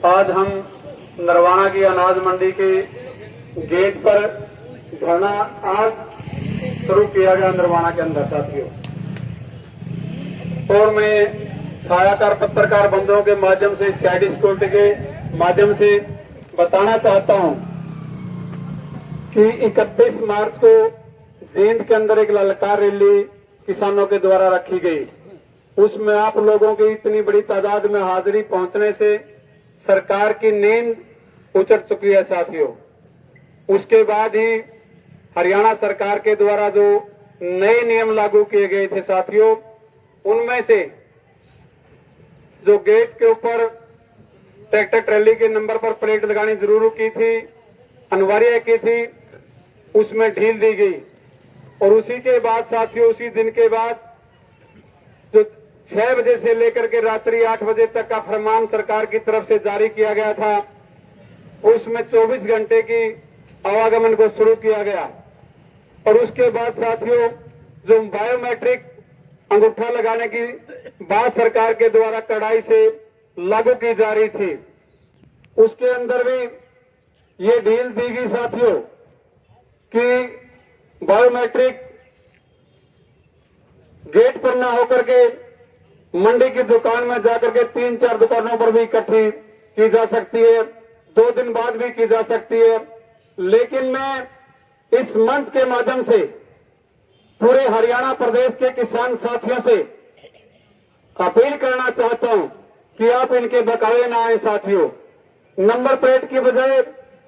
आज हम नरवाना की अनाज मंडी के गेट पर धरना आज शुरू किया गया नरवाना के अंदर साथियों। और मैं छायाकार पत्रकार बंधुओं के माध्यम से सीआईडी सिक्योरिटी के माध्यम से बताना चाहता हूं कि 31 मार्च को जींद के अंदर एक ललकार रैली किसानों के द्वारा रखी गई। उसमें आप लोगों की इतनी बड़ी तादाद में हाजिरी पहुंचने से सरकार की नींद उचट चुकी है साथियों। उसके बाद ही हरियाणा सरकार के द्वारा जो नए नियम लागू किए गए थे साथियों, उनमें से जो गेट के ऊपर ट्रैक्टर ट्रैली के नंबर पर प्लेट लगानी जरूर की थी, अनिवार्य की थी, उसमें ढील दी गई। और उसी के बाद साथियों, उसी दिन के बाद जो 6 बजे से लेकर के रात्रि 8 बजे तक का फरमान सरकार की तरफ से जारी किया गया था, उसमें 24 घंटे की आवागमन को शुरू किया गया। और उसके बाद साथियों, जो बायोमेट्रिक अंगूठा लगाने की बात सरकार के द्वारा कड़ाई से लागू की जा रही थी, उसके अंदर भी ये ढील दी गई साथियों कि बायोमेट्रिक गेट पर ना होकर के मंडी की दुकान में जाकर के 3-4 दुकानों पर भी इकट्ठी की जा सकती है, 2 दिन बाद भी की जा सकती है। लेकिन मैं इस मंच के माध्यम से पूरे हरियाणा प्रदेश के किसान साथियों से अपील करना चाहता हूं कि आप इनके बकाये ना आए साथियों। नंबर प्लेट की बजाय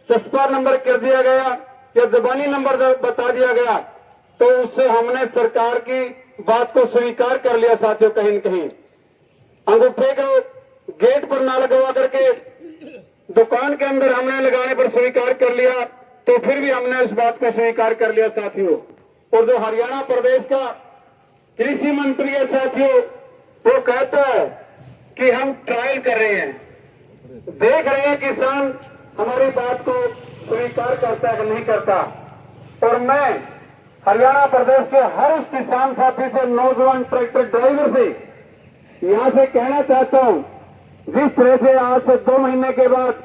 चस्पा नंबर कर दिया गया या जबानी नंबर बता दिया गया, तो उससे हमने सरकार की बात को स्वीकार कर लिया साथियों। कहीं न कहीं अंगूठे को गेट पर ना लगवा करके दुकान के अंदर हमने लगाने पर स्वीकार कर लिया, तो फिर भी हमने उस बात को स्वीकार कर लिया साथियों। और जो हरियाणा प्रदेश का कृषि मंत्री है साथियों, वो कहता है कि हम ट्रायल कर रहे हैं, देख रहे हैं किसान हमारी बात को स्वीकार करता है कि नहीं करता। और मैं हरियाणा प्रदेश के हर उस किसान साथी से, नौजवान ट्रैक्टर ड्राइवर से यहां से कहना चाहता हूं, जिस तरह से आज से 2 महीने के बाद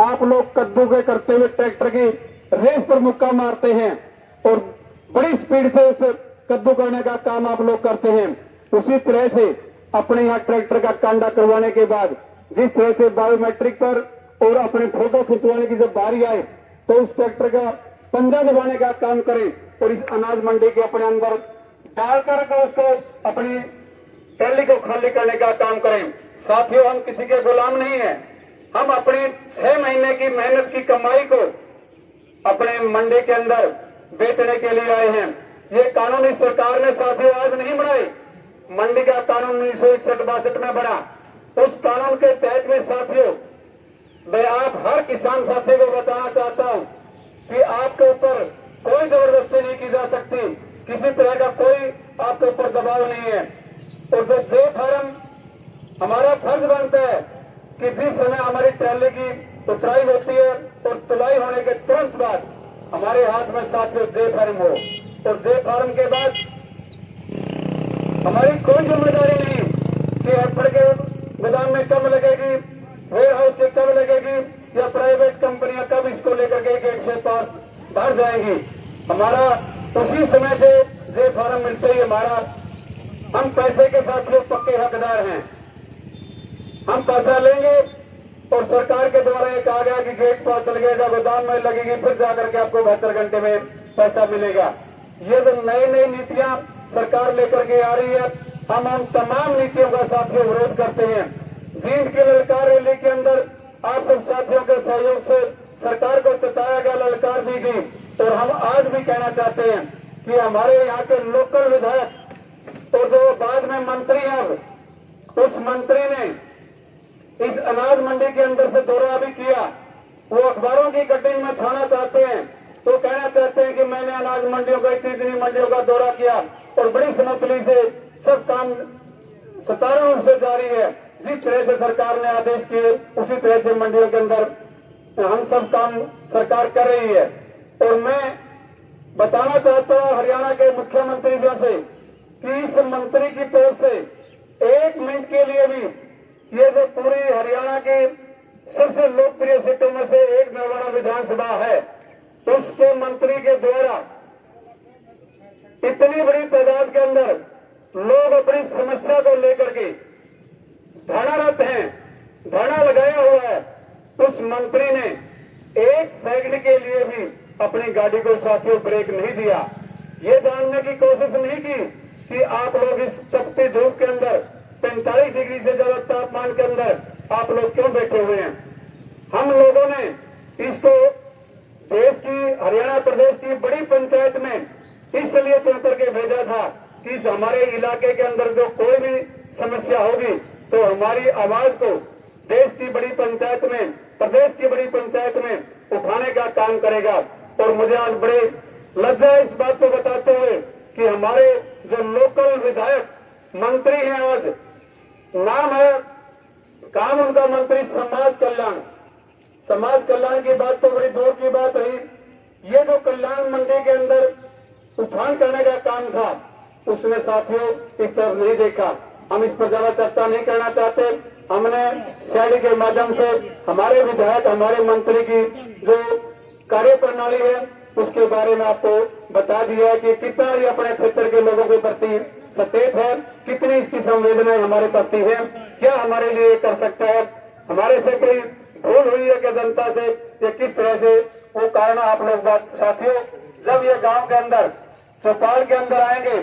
आप लोग कद्दू के करते हुए ट्रैक्टर की रेस पर मुक्का मारते हैं और बड़ी स्पीड से उस कद्दू करने का काम आप लोग करते हैं, उसी तरह से अपने यहाँ ट्रैक्टर का कांडा करवाने के बाद जिस तरह से बायोमेट्रिक पर और अपने फोटो खिंचवाने की जब बारी आए, तो उस ट्रैक्टर का पंजा दबाने का काम करें और इस अनाज मंडी के अपने अंदर डालकर उसको अपनी ट्रैली को खाली करने का काम करें। साथियों, हम किसी के गुलाम नहीं है, हम अपनी 6 महीने की मेहनत की कमाई को अपने मंडी के अंदर बेचने के लिए आए हैं। ये कानून इस सरकार ने साथियों आज नहीं बनाए, मंडी का कानून 1961-62 में बना। उस कानून के तहत में साथियों, मैं आप हर किसान साथी को बताना चाहता हूं कि आपके ऊपर कोई जबरदस्ती नहीं की जा सकती, किसी तरह का कोई आपके ऊपर दबाव नहीं है। और जो जे फार्म हमारा फर्ज बनता है कि जिस समय हमारी ट्रैली की उतराई होती है और तुलाई होने के तुरंत बाद हमारे हाथ में साथियों जे फार्म हो, और जे फार्म के बाद हमारी कोई जिम्मेदारी नहीं कि एप्पल के गोदाम में कब लगेगी, वेयर हाउस की कब लगेगी, या प्राइवेट कंपनियां कब इसको लेकर के गेट से पास बाहर जाएंगी। हमारा उसी समय से जे फार्म मिलते ही हम पैसे के साथियों पक्के हकदार हैं। हम पैसा लेंगे और सरकार के द्वारा ये कहा गया कि गेट पास लगेगा, गोदाम में लगेगी, फिर जाकर के आपको 72 घंटे में पैसा मिलेगा। ये जो नई नीतियां सरकार लेकर के आ रही है, हम तमाम नीतियों का साथियों विरोध करते हैं। जींद की ललकार रैली के अंदर आप सब साथियों के सहयोग से सरकार को जताया गया, ललकार दी गई। और हम आज भी कहना चाहते हैं कि हमारे यहाँ के लोकल विधायक और जो बाद में मंत्री हैं, उस मंत्री ने इस अनाज मंडी के अंदर से दौरा भी किया, वो अखबारों की कटिंग में छाना चाहते हैं, तो कहना चाहते हैं कि मैंने अनाज मंडियों का, इतनी मंडियों का दौरा किया और बड़ी समतली से सब काम सुचारू रूप से जारी है। जिस तरह से सरकार ने आदेश किए उसी तरह से मंडियों के अंदर हम सब काम सरकार कर रही है। और मैं बताना चाहता हूं हरियाणा के मुख्यमंत्री जी से कि इस मंत्री की तरफ से 1 मिनट के लिए भी ये जो पूरी हरियाणा की सबसे लोकप्रिय सीटों में से एक नरवाड़ा विधानसभा है, उसके मंत्री के द्वारा इतनी बड़ी तादाद के अंदर लोग अपनी समस्या को लेकर के धरनारत हैं, धरना लगाया हुआ है, उस मंत्री ने एक सेकंड के लिए भी अपनी गाड़ी को साथियों ब्रेक नहीं दिया, ये जानने की कोशिश नहीं की कि आप लोग इस तपती धूप के अंदर 45 डिग्री से ज्यादा तापमान के अंदर आप लोग क्यों बैठे हुए हैं। हम लोगों ने इसको देश की, हरियाणा प्रदेश की बड़ी पंचायत में इसलिए चुन करके भेजा था कि इस हमारे इलाके के अंदर जो कोई भी समस्या होगी तो हमारी आवाज को देश की बड़ी पंचायत में, प्रदेश की बड़ी पंचायत में उठाने का काम करेगा। और मुझे आज बड़े लज्जा है इस बात को बताते हुए कि हमारे जो लोकल विधायक मंत्री हैं, आज नाम है, काम उनका मंत्री समाज कल्याण, समाज कल्याण की बात तो बड़ी दूर की बात रही, ये जो कल्याण मंडी के अंदर उठान करने का काम था उसने साथियों इस तरफ नहीं देखा। हम इस पर ज्यादा चर्चा नहीं करना चाहते। हमने शैली के माध्यम से हमारे विधायक, हमारे मंत्री की जो कार्य प्रणाली है उसके बारे में आपको बता दिया है कि कितना ये अपने क्षेत्र के लोगों के प्रति सचेत है, कितनी इसकी संवेदनाएं हमारे प्रति है, क्या हमारे लिए कर सकता है, हमारे से कोई भूल हुई है कि जनता से, या किस तरह से वो कारण आप लोग बात। साथियों, जब ये गांव के अंदर, चौपाल के अंदर आएंगे,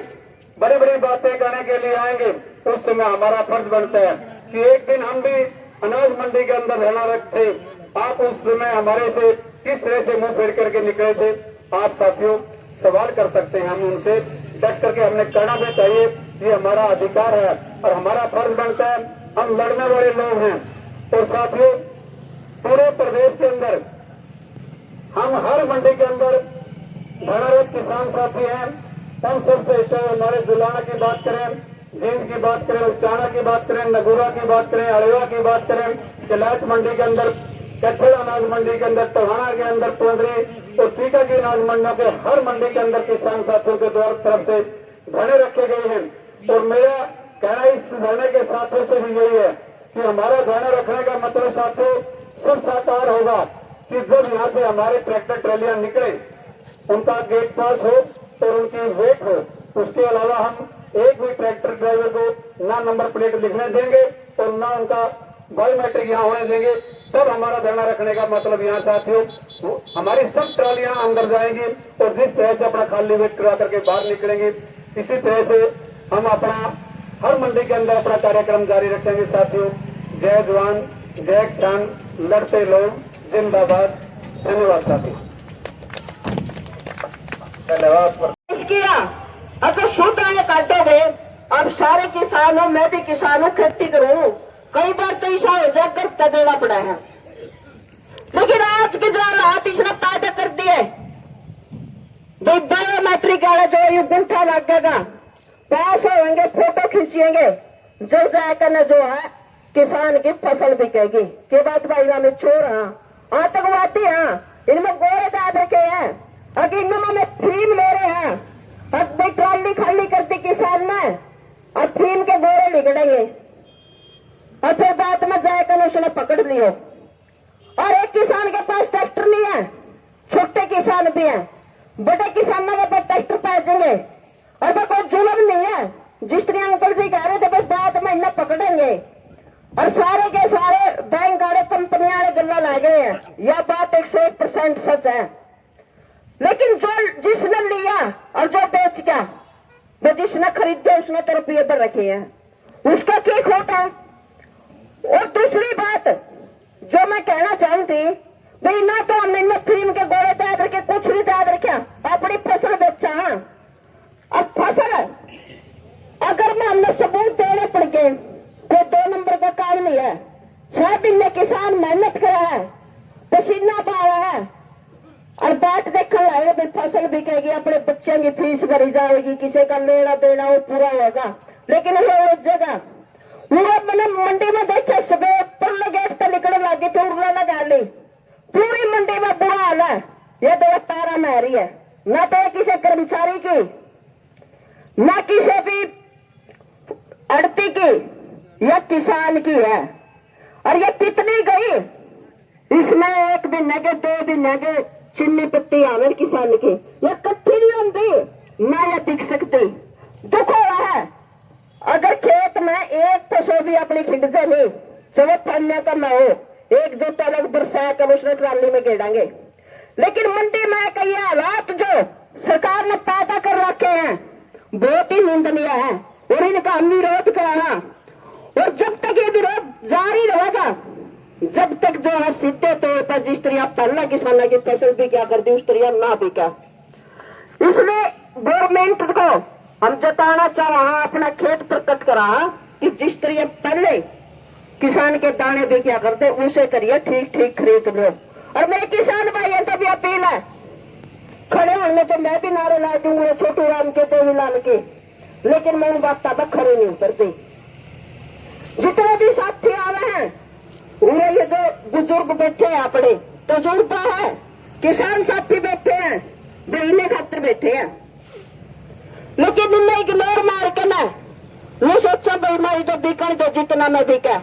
बड़ी बड़ी बातें करने के लिए आएंगे, उस समय हमारा फर्ज बनता है कि एक दिन हम भी अनाज मंडी के अंदर रहना रखते, आप उस समय हमारे से किस तरह से मुंह फेर करके निकले थे। आप साथियों सवाल कर सकते हैं, हम उनसे डट करके हमने करना भी चाहिए, ये हमारा अधिकार है और हमारा फर्ज बनता है, हम लड़ने वाले लोग हैं। और साथियों, पूरे प्रदेश के अंदर हम हर मंडी के अंदर धरनारत किसान साथी हैं, हम सबसे, चाहे हमारे जुलाना की बात करें, जींद की बात करें, उचाना की बात करें, नगुरा की बात करें, अड़ेवा की बात करें, किलायत मंडी के अंदर, कच्छड़ अनाज मंडी के अंदर, टोहाना के अंदर, पोंदरी और चीका की अनाज मंडियों के हर मंडी के अंदर किसान साथियों के द्वारा तरफ से धरने रखे गए हैं। और मेरा कहना इस धरने के साथियों से भी यही है कि हमारा धरना रखने का मतलब साथियों सब साकार होगा कि जब यहाँ से हमारे ट्रैक्टर ट्रैलियां निकले, उनका गेट पास हो और उनकी वेट हो, उसके अलावा हम एक भी ट्रैक्टर ड्राइवर को ना नंबर प्लेट लिखने देंगे और ना उनका बायोमेट्रिक यहाँ होने देंगे, तब हमारा धरना रखने का मतलब यहाँ साथियों हमारी सब ट्रालियां अंदर जाएंगी और जिस तरह से अपना खाली वेट करा करके बाहर निकलेंगे, इसी तरह से हम अपना हर मंडी के अंदर अपना कार्यक्रम जारी रखेंगे। साथियों, जय जवान जय किसान, लड़ते लोग जिंदाबाद। धन्यवाद साथियों, धन्यवाद। किया अगर शुद्ध आय काटोगे, अब सारे किसान हो, मैं भी किसान हूँ, खेती करूँ, कई बार तो ऐसा हो जाकर तगड़ा पड़ा है, लेकिन आज के जो हालात इसने पैदा कर दिए, भाई बायोमेट्रिक वाला जो ये गुंठा लगेगा, पास होंगे, फोटो खींचेंगे, जो जाकर न जो है किसान की फसल बिकेगी। के बात भाई में चोर हाँ, आतंकवादी हाँ, इनमें गोरे दाद रखे हैं, अगर इनमें फीम ले रहे हैं, अब भाई ट्रॉली खाली कर दी किसान ने, अब फीम के गोरे लिगड़ेंगे और फिर बाद में जाकर उसने पकड़ लियो। और एक किसान के पास ट्रैक्टर नहीं है, छोटे किसान भी हैं, बड़े किसानों के पास ट्रैक्टर पाएंगे और वह कोई जुल्म नहीं है, जिस तरह अंकल जी कह रहे थे बस बाद में इन्हें पकड़ेंगे और सारे के सारे बैंक वाले, कंपनियां वाले गल्ला ला गए हैं। यह बात 101% सच है, लेकिन जो जिसने लिया और जो बेच गया, वो जिसने खरीदे उसने तो रुपये पर रखे हैं, उसका क्या खोटा है। और दूसरी बात जो मैं कहना चाहती, भाई ना तो हमने इनमें फीम के गोले याद रखे, कुछ नहीं याद रखा, अपनी फसल बेचा। हाँ, अब फसल अगर मैं हमने सबूत देने पड़ गए, कोई 2 नंबर का काम नहीं है। 6 महीने किसान मेहनत करा है, पसीना पाया है और बात देखने लाएगा, भाई फसल बिकेगी, अपने बच्चों की फीस भरी जाएगी, किसी का लेना देना वो पूरा होगा, लेकिन वो जगह मैंने मंडी में देखे सुबह पर गेट तक निकलने लगी थी, उड़ने लगा ली, पूरी मंडी में बुरा हाल है। ये तो तारा महरी है, ना तो किसी कर्मचारी की, ना किसी भी अड़ती की, यह किसान की है। और ये कितनी गई इसमें एक भी नगे दो भी नगे चिन्नी पत्ती आवे किसान के ये कट्ठी नहीं होती ना ये बिक सकती। दुख हुआ है अगर खेत में एक फसल भी अपनी खिंड से नहीं चलो फलने का ना हो, एक जो तलक बरसा कर उसने ट्राली में गेड़ेंगे। लेकिन मंडी में कई हालात जो सरकार ने पैदा कर रखे हैं बहुत ही निंदनीय है और इनका हम विरोध कराना। और जब तक ये विरोध जारी रहेगा, जब तक जो है सीधे तौर पर जिस तरह पहला किसानों की फसल भी क्या कर दी उस तरह ना भी क्या। इसलिए गवर्नमेंट को हम जताना चाह रहा अपना खेत प्रकट करा कि जिस तरह पहले किसान के दाने भी क्या करते उसे करिए ठीक ठीक खरीद लो। और मेरे किसान भाइयों तो भी अपील है, खड़े होने तो मैं भी नारे ला दूंगा छोटू राम के देवीलाल के, लेकिन मैं उन बात तक खड़े नहीं उतरती। जितने भी साथी आवे हैं उन्हें ये जो बुजुर्ग बैठे हैं अपने तजुर्बा है, किसान साथी बैठे हैं देने खातिर बैठे हैं, लेकिन उन्हें इग्नोर मार के ना वो सोचा भाई मारी तो बिकन दो जितना मैं बिका,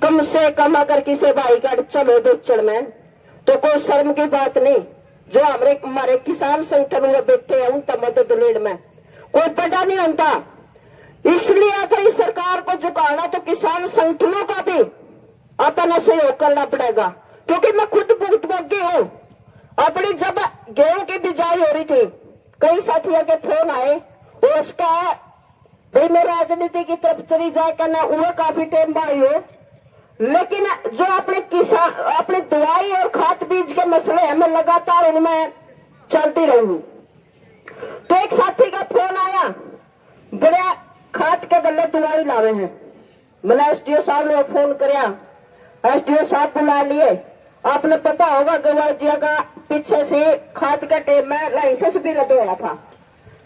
कम से कम अगर किसी भाई का चलो बेचड़ में तो कोई शर्म की बात नहीं। जो हमारे किसान संगठन में बैठे हैं उनका मदद लेने में कोई बड़ा नहीं होता। इसलिए अगर इस सरकार को झुकाना तो किसान संगठनों का भी अपना सहयोग करना पड़ेगा, क्योंकि मैं खुद भुगतभोगी हूँ। अपनी जब गेहूं की बिजाई हो रही थी कई साथियों के फोन आए और उसका भाई मैं राजनीति की तरफ चली जाए करना वो काफी टाइम भाई हो, लेकिन जो अपने किसान अपने दवाई और खाद बीज के मसले है मैं लगातार उनमें चलती रहूंगी। तो एक साथी का फोन आया बड़ा खाद के गले दवाई लावे हैं, मैंने एसडीओ साहब ने फोन कराया, एसडीओ साहब बुला लिए। आपने पता होगा गवाजिया का पीछे से खाद का टेम में लाइसेंस भी रद्द हुआ था,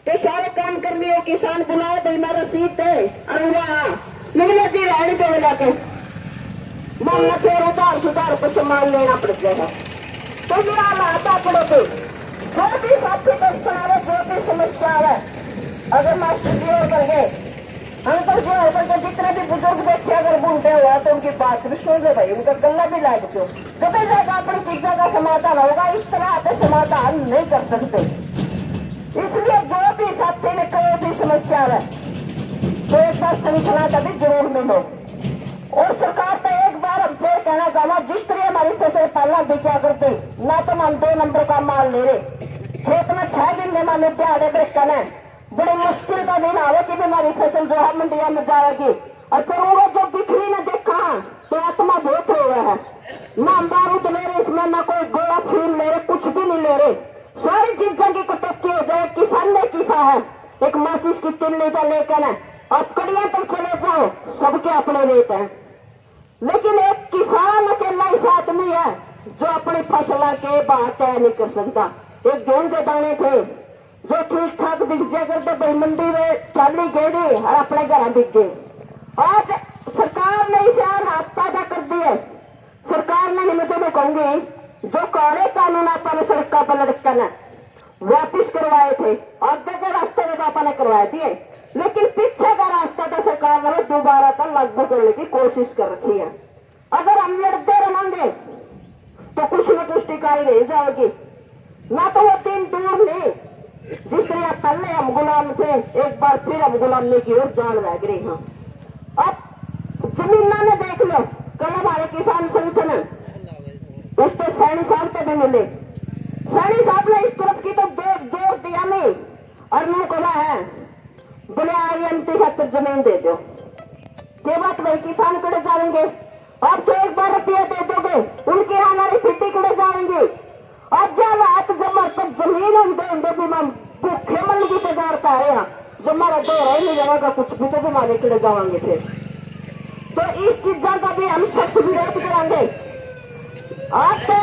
तो सारे काम कर लिए किसान बुलाए भाई मैं रसीद है अरे निकले जी रहने दो जाके मामला फिर उधार सुधार को सामान लेना पड़ जाएगा। तो ये हालात अपने पे जो भी साथी पेंशन आवे जो भी समस्या आवे अगर मास्टर जी और कर गए अंकल जो है तो जितने भी बुजुर्ग बैठे अगर बुनते हुआ तो उनकी बात भी सुन ले भाई, उनका गला भी लाग दो, जब जाएगा अपनी चीजों का समाधान होगा। इस तरह पे समाधान नहीं कर सकते। इसलिए जो भी साथी ने कोई भी समस्या है तो एक बार संगठन का भी जरूर मिलो। और सरकार तो एक बार हम फिर कहना चाहना जिस तरह हमारी फसल पहला बिका करते ना तो हम 2 नंबर का माल ले रहे खेत में 6 दिन में हमें दिहाड़े पे कहना बड़ी मुश्किल का दिन आवे कि हमारी फसल जो है मंडिया में जाएगी और फिर वो जो बिक्री ने देखा तो आत्मा बहुत हो रहा है। ना हम बारूद ले रहे इसमें ना कोई गोला फीम ले रहे कुछ भी नहीं ले रहे, सारी चीजों की कटौती हो जाए। किसान ने किसा है एक माचिस की तिल्ली का लेकर आप कड़िया तक चले जाओ सबके अपने रेट हैं, लेकिन एक किसान अकेला इस आदमी है जो अपनी फसल के भाव तय नहीं कर सकता। एक गेहूं के दाने थे जो ठीक ठाक बिक जाए करते भाई मंडी में ट्राली गेड़ी और अपने घर बिक गए। आज सरकार ने इसे और हाथ पैदा कर दिए। सरकार ने मैं तो कहूंगी जो काले कानून आपने सड़क पर लटकन वापिस करवाए थे आगे के रास्ते में आपने करवाए दिए, लेकिन पीछे का रास्ता तो सरकार ने दोबारा का लागू करने की कोशिश कर रखी है। अगर हम लड़ते रहेंगे तो कुछ न कुछ टिकाई रह जाएगी, ना तो वो दिन दूर नहीं जिस तरह पहले हम गुलाम थे एक बार फिर हम गुलामी की ओर जान लग रही हैं। अब जमीना ने देख लो कल हमारे किसान संगठन उस पर सैनी साहब को भी मिले, सैनी साहब ने इस तरफ की तो जोर दिया नहीं और मुंह खोला है बोले IMT खातिर जमीन दे दो के बात भाई किसान कड़े जाएंगे। आप तो एक बार रुपया दे दोगे उनके यहाँ हमारी फिटी कड़े जाएंगे। अब जब आप जब पर जमीन होंगे भी हम भूखे मन की तैयार कर रहे हैं जब हमारा दो रह नहीं जाएगा कुछ भी तो हमारे कड़े जाएंगे फिर। तो इस चीजों का भी हम सख्त विरोध करेंगे। आपसे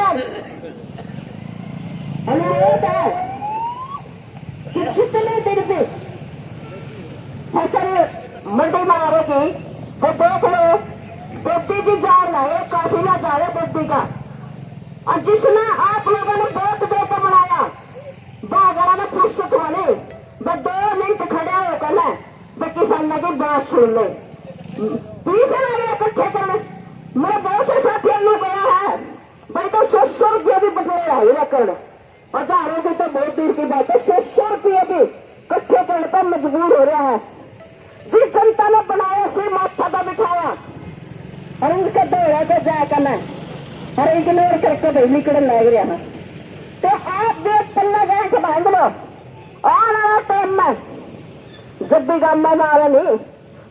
अनुरोध है कि जितने दिन भी फसल मंडी में आवेगी तो देख लो बुद्धि की जा रहा है काफिला जा रहा है बुद्धि का, और जिसने आप लोगों ने वोट देकर बनाया बागड़ा में फुर्सत होने वे 2 मिनट खड़े होकर ना वे किसानों की बात सुन ले 20 इकट्ठे कर ले। मेरे बहुत से साथियों ने गया है भाई तो भाई रखन, हजारों की तो बहुत दूर की बात है, 600 रुपये भी इकट्ठे करने पर मजबूर हो रहा है। जिस जनता ने बनाया से माथा पर बिठाया और उनके दौड़ा को जाया करना और इग्नोर करके भाई निकल लग रहा है। तो आप जो पन्ना गए के बांध लो, आने वाला टाइम में जब भी गामा में आवे नहीं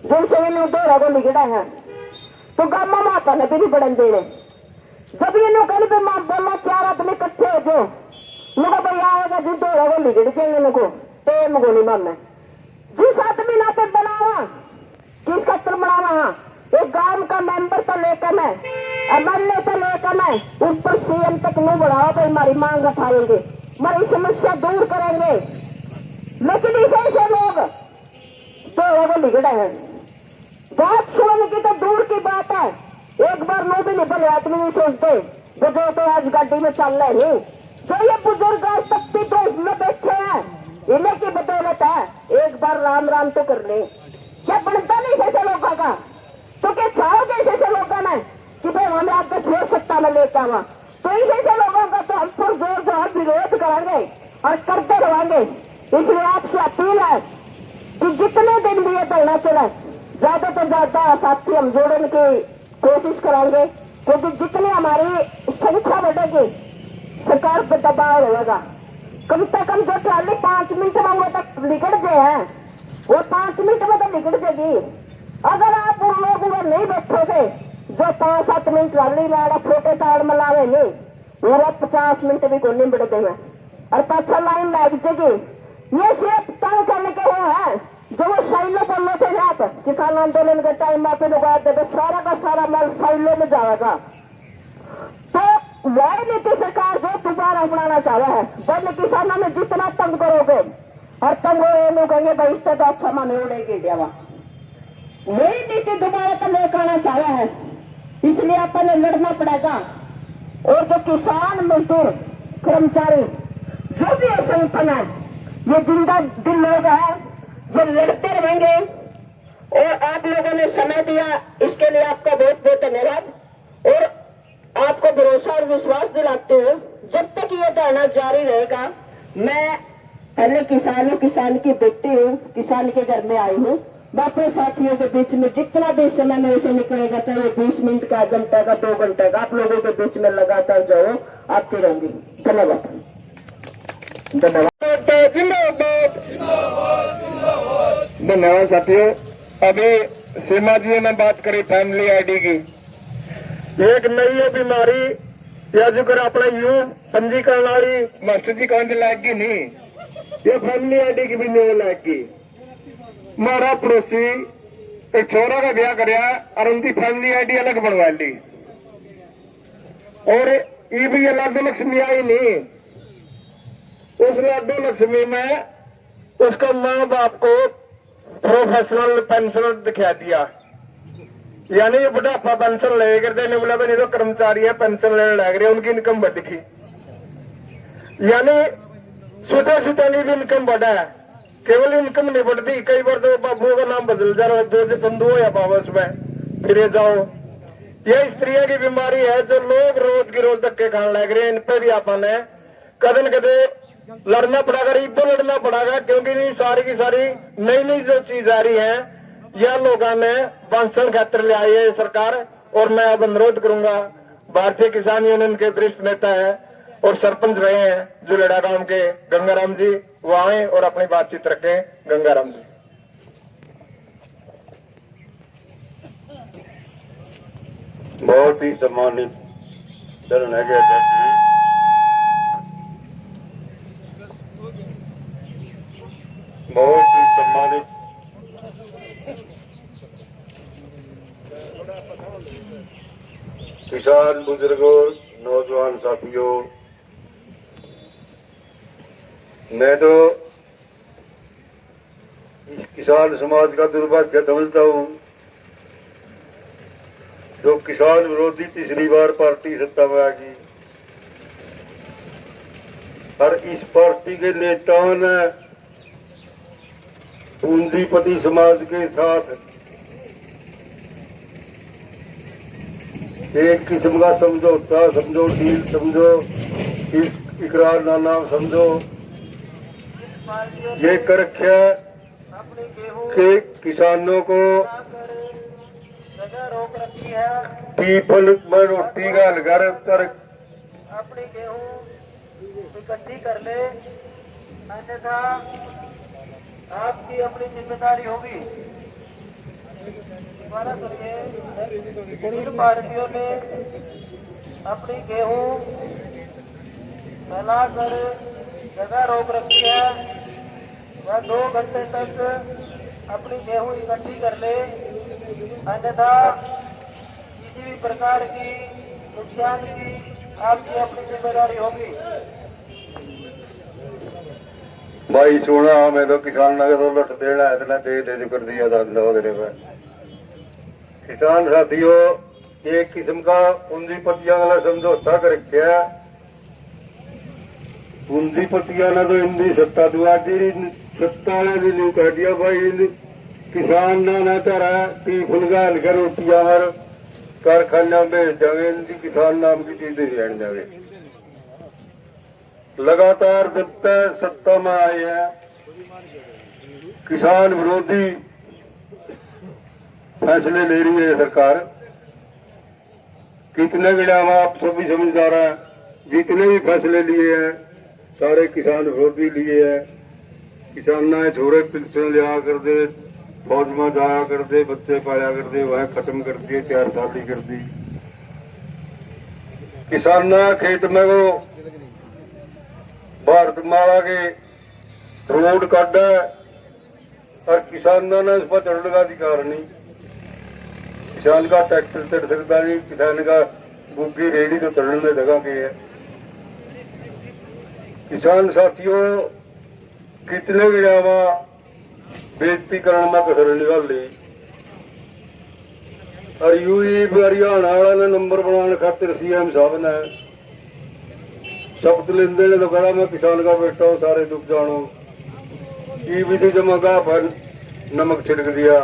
जिनसे इन दौड़ा को निकला है तो गामा माता ने भी नहीं बढ़न देने। जब ये नो कहीं पे माँ बोला 4 आदमी इकट्ठे हो जो मुझे भैया आएगा जिन दौड़ा को निकल जाएंगे इनको तो मुझे नहीं मानना। जिस आदमी ना तो बनावा किस खातर बनावा, एक गांव का मेंबर तो लेकर मैं एमएलए तो लेकर मैं ऊपर सीएम तक नहीं बढ़ाओ तो हमारी मांग उठाएंगे, हमारी समस्या दूर करेंगे। लेकिन ऐसे लोग तो वो बिगड़े हैं। बात सुनने की तो दूर की बात है, एक बार नो भी नहीं भले आदमी नहीं सोचते जो तो आज गाड़ी में चल रहे नहीं। जो ये बुजुर्ग आज तक भी धूप में बैठे हैं इन्हें की बदौलत है, एक बार राम राम तो कर ले। क्या बनता नहीं ऐसे लोगों का, तो क्या चाहोगे ऐसे लोगों ने कि भाई हमें आपको फिर सत्ता में लेकर आवा, तो ऐसे लोगों का तो हम पर जोर जोर विरोध करेंगे और करते रहेंगे। इसलिए आपसे अपील है कि जितने दिन भी ये धरना चले ज्यादा तो ज्यादा साथी हम जोड़ने की कोशिश करेंगे, क्योंकि जितनी हमारी संख्या बढ़ेगी सरकार पर दबाव रहेगा। कम से कम जो ट्राली 5 मिनट में वो तक निकल जाए हैं वो 5 मिनट में तो निकल जाएगी। अगर आप उन लोगों में नहीं बैठोगे जो 5-7 मिनट ट्राली में फोटे ताड़ में लावे नहीं वो 50 मिनट भी को नहीं बढ़ देंगे और पाछा लाइन लग जाएगी। ये सिर्फ तंग करने के वो है जो वो साइलो बोल रहे थे आप किसान आंदोलन के टाइम में लगा देते सारा का सारा माल साइलो में जाएगा। तो वही नीति सरकार जो दोबारा अपनाना चाह रहा है, वही किसानों में जितना तंग करोगे और तंग हो कहेंगे भाई इससे तो अच्छा माने उड़ेगी इंडिया। वही नीति दोबारा तो लेकर आना चाह रहा है, इसलिए अपन लड़ना पड़ेगा। और जो किसान मजदूर कर्मचारी जो भी संगठन है ये जिंदा दिल लोग है ये लड़ते रहेंगे। और आप लोगों ने समय दिया इसके लिए आपका बहुत बहुत धन्यवाद। और आपको भरोसा और विश्वास दिलाते हो जब तक ये धरना जारी रहेगा। मैं पहले किसान की बेटी हूँ, किसान के घर में आई हूँ। मैं अपने साथियों के बीच में जितना भी समय मेरे से निकलेगा चाहे 20 मिनट का, घंटे का, 2 घंटे का, आप लोगों के बीच में लगातार जाओ आती रहूंगी। धन्यवाद धन्यवाद धन्यवाद साथियों। अभी सीमा जी ने बात करी फैमिली आईडी की, एक नई ये बीमारी या जो कर अपना यूं पंजीकरण वाली मास्टर जी कौन लाएगी नहीं, ये फैमिली आईडी की भी नहीं लाएगी। मारा पड़ोसी एक छोरा का ब्याह कराया और उनकी फैमिली आईडी अलग बनवा ली और ये भी ये लाडो लक्ष्मी आई नहीं। उस लाडो लक्ष्मी में उसका माँ बाप को प्रोफेशनल पेंशन दिखा दिया, यानी ये बुढ़ापा पेंशन ले करते नहीं बोला नहीं तो कर्मचारी है पेंशन लेने लग रहे उनकी इनकम बढ़ गई, यानी सुधा नहीं भी इनकम बढ़ा है, केवल इनकम नहीं बढ़ती। कई बार तो बाबू का नाम बदल जा रहा है, 2 से बंधु या पावस में फिर जाओ। यह स्त्रियों की बीमारी है जो लोग रोज की रोज धक्के खाने लग रहे हैं। इन पे भी अपन है कदन कदे लड़ना पड़ेगा, इधर लड़ना पड़ेगा, क्योंकि नहीं सारी की सारी नई नई जो चीज आ रही है यह लोगों ने बांसन खातर ले आई है सरकार। और मैं अब अनुरोध करूंगा भारतीय किसान यूनियन के वरिष्ठ नेता है और सरपंच रहे हैं जुलेड़ा गांव के गंगाराम जी, वो आए और अपनी बातचीत रखें। गंगाराम जी। बहुत ही सम्मानित धरना के अध्यक्ष, बहुत ही सम्मानित किसान बुजुर्गों, नौजवान साथियों, मैं तो इस किसान समाज का दुर्भाग्य समझता हूँ जो किसान विरोधी तीसरी बार पार्टी सत्ता में आ गई और इस पार्टी के नेताओं ने पूंजीपति समाज के साथ एक किस्म का समझौता समझो डील समझो इकरारनामा समझो ये कर रखा है कि किसानों को रोक रखी है पीपल में रोटी घाल कर अपनी गेहूं इकट्ठी कर ले, अन्यथा आपकी अपनी जिम्मेदारी होगी। दोबारा सुनिए, इन पार्टियों ने अपनी गेहूं फैलाकर जगह रोक रखी है। वह 2 घंटे तक अपनी गेहूं इकट्ठी कर ले, अन्यथा किसी भी प्रकार की नुकसान की आपकी अपनी जिम्मेदारी होगी। भाई सोना मैं तो किसान का तो लुट देना है इतना दे दे कर दिया दो देने में। किसान साथियों एक किस्म का पूंजीपतियों वाला समझौता कर रखा है। पूंजीपतियों ने तो हिंदी सत्ता दुआती सत्ता ने न्यू कह दिया भाई किसान ना तारा टी फुलगाल कर रोटियां और कारखाना भेज जावे, इनकी किसान नाम की चीज नहीं रहने जावे। लगातार जब तक सत्ता में आए हैं किसान विरोधी फैसले ले रही है सरकार। कितने गिड़ा आप सभी समझदार हैं, जितने भी फैसले लिए हैं सारे किसान विरोधी लिए हैं। किसान छोरे पेंशन लिया कर दे, फौज में जाया कर दे, बच्चे पाया कर दे, वह खत्म कर दिए, 4 साल कर दी। किसान खेत में वो भारत माला के रोड काटा और किसानों ने उस पर चढ़ने का अधिकार नहीं। किसान का ट्रैक्टर चढ़ सकता नहीं, किसान का बुग्गी रेडी तो चढ़ने में जगह के है। किसान साथियों कितने गिरावा बेइज्जती करने में कसर निकाल ली और यूपी हरियाणा वाला ने नंबर बनाने खातिर सीएम साहब ने शब्द लेंदे ने तो कहा मैं किसान का बेटा हूं, सारे दुख जानो। ईबीसी जमा का पर नमक छिड़क दिया।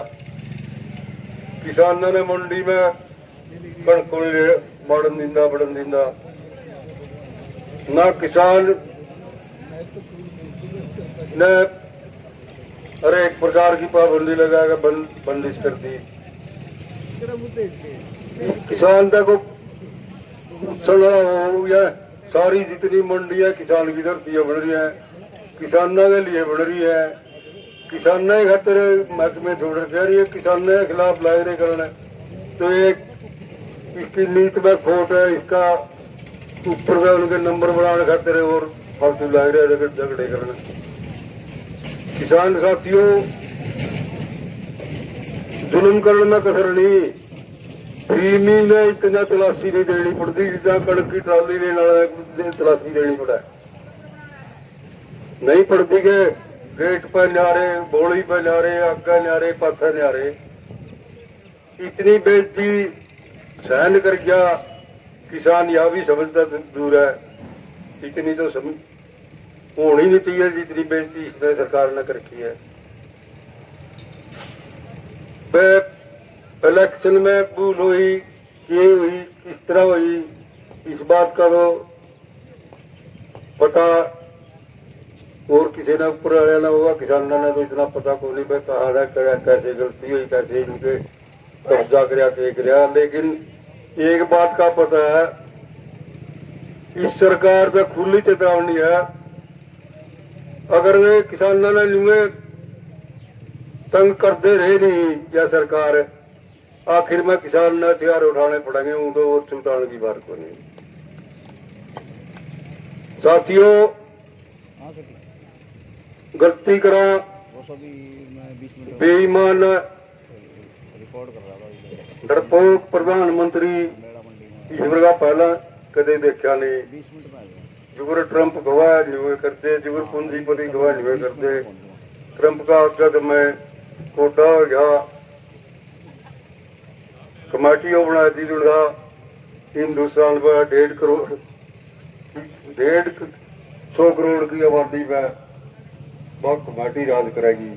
किसानों ने मंडी में कणक बढ़न दींदा ना। किसान ने हर एक प्रकार की पाबंदी लगा कर बंदिश कर दी। इस किसान तक चल रहा हो या सारी जितनी मंडियां किसान की धरती बन रही है, किसानों के लिए बन रही है। किसानों के खातिर महकमे छोड़ कह रही है, किसानों के खिलाफ लाए करना तो एक इसकी नीति में खोट है। इसका ऊपर में उनके नंबर बनाने खातिर और फालतू लाए रहे झगड़े करना। किसान साथियों जुल्म करने में कसर नहीं। प्रीमी ने इतना तलाशी नहीं देनी पड़ती जितना कणक की ट्राली लेने वाला तलाशी देनी पड़ा नहीं पड़ती के गेट पर न्यारे, बोली पर न्यारे, आगा न्यारे, पाछा न्यारे। इतनी बेइज्जती सहन कर गया किसान, यह भी समझता दूर है। इतनी तो होनी नहीं चाहिए जितनी बेइज्जती इसने सरकार ने कर रखी है। इलेक्शन में भूल हुई, ये हुई, किस तरह हुई, इस बात का तो पता और किसी ने ऊपर रहना होगा। किसानों ने तो इतना पता को नहीं पे कहा है कैसे गलती हुई, कैसे इनके कब्जा कराया। लेकिन एक बात का पता है, इस सरकार का खुली चेतावनी है, अगर वे किसानों ने नुए तंग करते रहे नहीं या सरकार, आखिर में किसान ने हथियार उठाने पड़ेंगे। वो तो और छुटाने की बात को नहीं। साथियों गलती करा बेईमान डरपोक प्रधानमंत्री इसमें का पहला कदे देखा नहीं। जुगर ट्रंप गवाह नहीं करते, जुगर पूंजीपति गवाह नहीं करते। ट्रंप का आगत में कोटा हो गया, कमेटी बना दी उनका हिंदुस्तान पर 150 करोड़ की आबादी में बहुत कमेटी राज करेगी।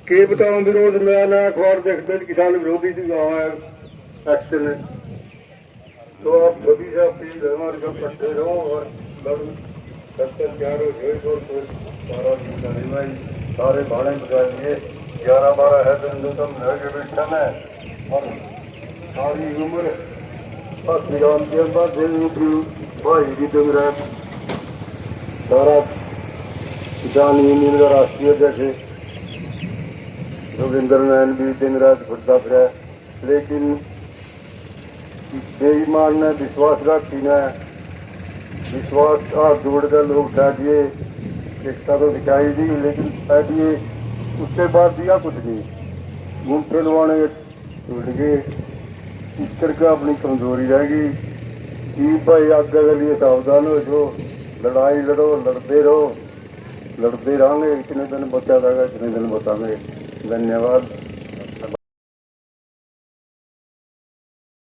के बताओ विरोध में ना अखबार देखते किसान विरोधी एक्शन। तो आप सभी से अपील रहो और जब इकट्ठे रहो और लड़ सबसे प्यार हो गए और फिर सारा दिन नहीं भाई सारे भाड़े बजाएंगे 11-12 है दिन तो हम रह के बैठा है और सारी उम्र श्रीराम के बाद भाई की दिन रात सारा किसान यूनियन का राष्ट्रीय अध्यक्ष जोगिंदर नैन भी दिन रात घुटता फिर लेकिन बेईमान ने विश्वासघाती ने विश्वास हाथ जोड़कर लोग चाहिए एकता तो दिखाई दी लेकिन चाहिए उसके बाद दिया कुछ नहीं घूमते लवाने टूट गए इस करके अपनी कमजोरी रह गई कि भाई आगे के लिए सावधान हो जो लड़ाई लड़ो लड़ते रहो लड़ते रहेंगे इतने दिन बचा रहेगा इतने दिन बताएंगे धन्यवाद।